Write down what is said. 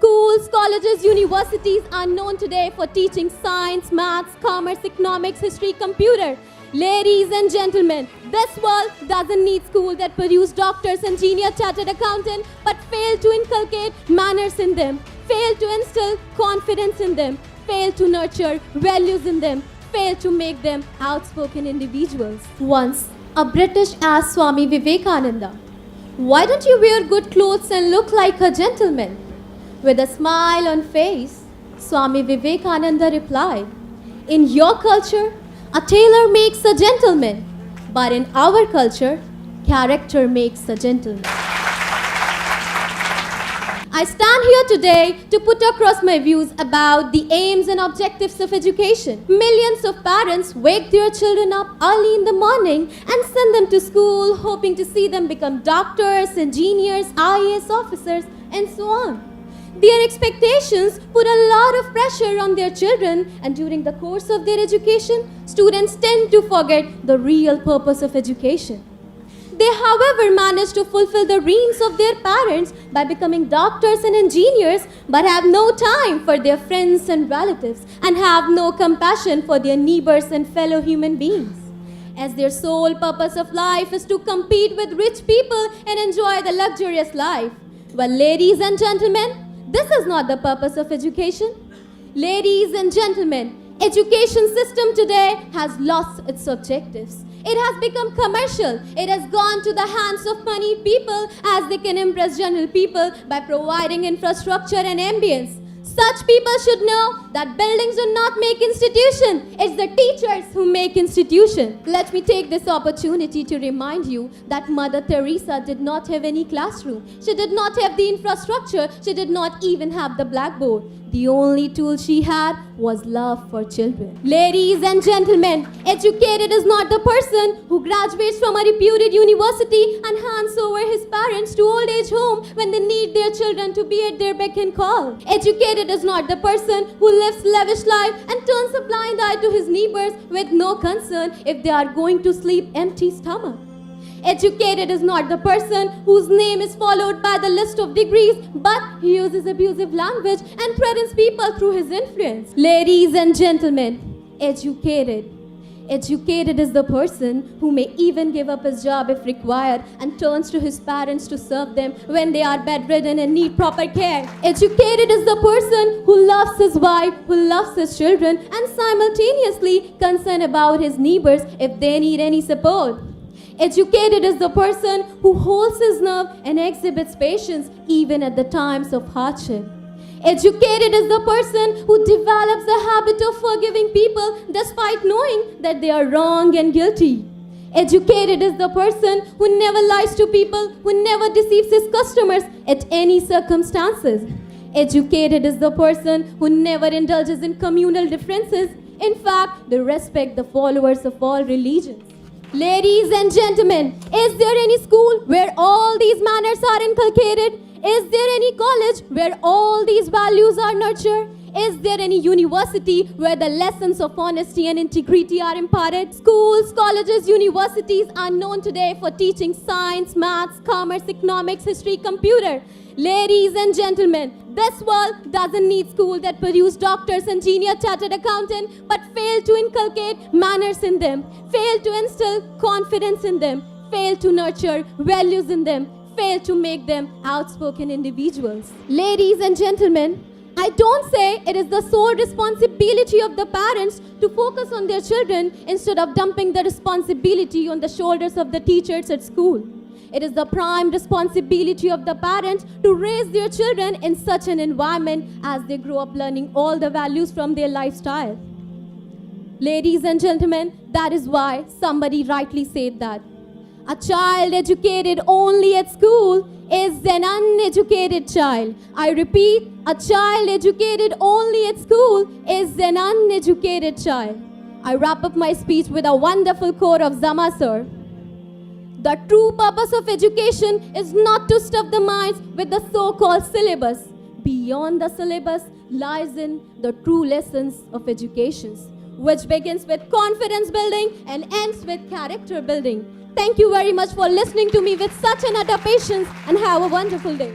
Schools, colleges, universities are known today for teaching science, maths, commerce, economics, history, computer. Ladies and gentlemen, this world doesn't need schools that produce doctors, engineers, chartered accountants, but fail to inculcate manners in them, fail to instill confidence in them, fail to nurture values in them, fail to make them outspoken individuals. Once, a British asked Swami Vivekananda, "Why don't you wear good clothes and look like a gentleman?" With a smile on face, Swami Vivekananda replied, "In your culture, a tailor makes a gentleman, but in our culture, character makes a gentleman." I stand here today to put across my views about the aims and objectives of education. Millions of parents wake their children up early in the morning and send them to school, hoping to see them become doctors, engineers, IAS officers, and so on. Their expectations put a lot of pressure on their children, and during the course of their education, students tend to forget the real purpose of education. They, however, manage to fulfill the dreams of their parents by becoming doctors and engineers, but have no time for their friends and relatives, and have no compassion for their neighbors and fellow human beings. As their sole purpose of life is to compete with rich people and enjoy the luxurious life. Well, ladies and gentlemen, this is not the purpose of education. Ladies and gentlemen, education system today has lost its objectives. It has become commercial. It has gone to the hands of money people as they can impress general people by providing infrastructure and ambience. Such people should know that buildings do not make institution. It's the teachers who make institution. Let me take this opportunity to remind you that Mother Teresa did not have any classroom. She did not have the infrastructure. She did not even have the blackboard. The only tool she had was love for children. Ladies and gentlemen, educated is not the person who graduates from a reputed university and hands over his parents to old age home when they need their children to be at their beck and call. Educated is not the person who lives lavish life and turns a blind eye to his neighbors with no concern if they are going to sleep empty stomach. Educated is not the person whose name is followed by the list of degrees, but he uses abusive language and threatens people through his influence. Ladies and gentlemen, educated is the person who may even give up his job if required and turns to his parents to serve them when they are bedridden and need proper care. Educated is the person who loves his wife, who loves his children, and simultaneously concerned about his neighbors if they need any support. Educated is the person who holds his nerve and exhibits patience even at the times of hardship. Educated is the person who develops the habit of forgiving people despite knowing that they are wrong and guilty. Educated is the person who never lies to people, who never deceives his customers at any circumstances. Educated is the person who never indulges in communal differences. In fact, they respect the followers of all religions. Ladies and gentlemen, is there any school where all these manners are inculcated? Is there any college where all these values are nurtured? Is there any university where the lessons of honesty and integrity are imparted? Schools, colleges, universities are known today for teaching science, maths, commerce, economics, history, computer. Ladies and gentlemen, this world doesn't need schools that produce doctors, engineers, chartered accountants, but fail to inculcate manners in them, fail to instill confidence in them, fail to nurture values in them, fail to make them outspoken individuals. Ladies and gentlemen, I don't say it is the sole responsibility of the parents to focus on their children instead of dumping the responsibility on the shoulders of the teachers at school. It is the prime responsibility of the parents to raise their children in such an environment as they grow up learning all the values from their lifestyle. Ladies and gentlemen, that is why somebody rightly said that a child educated only at school is an uneducated child. I repeat, a child educated only at school is an uneducated child. I wrap up my speech with a wonderful quote of Zama sir. The true purpose of education is not to stuff the minds with the so-called syllabus. Beyond the syllabus lies in the true lessons of education, which begins with confidence building and ends with character building. Thank you very much for listening to me with such an utter patience, and have a wonderful day.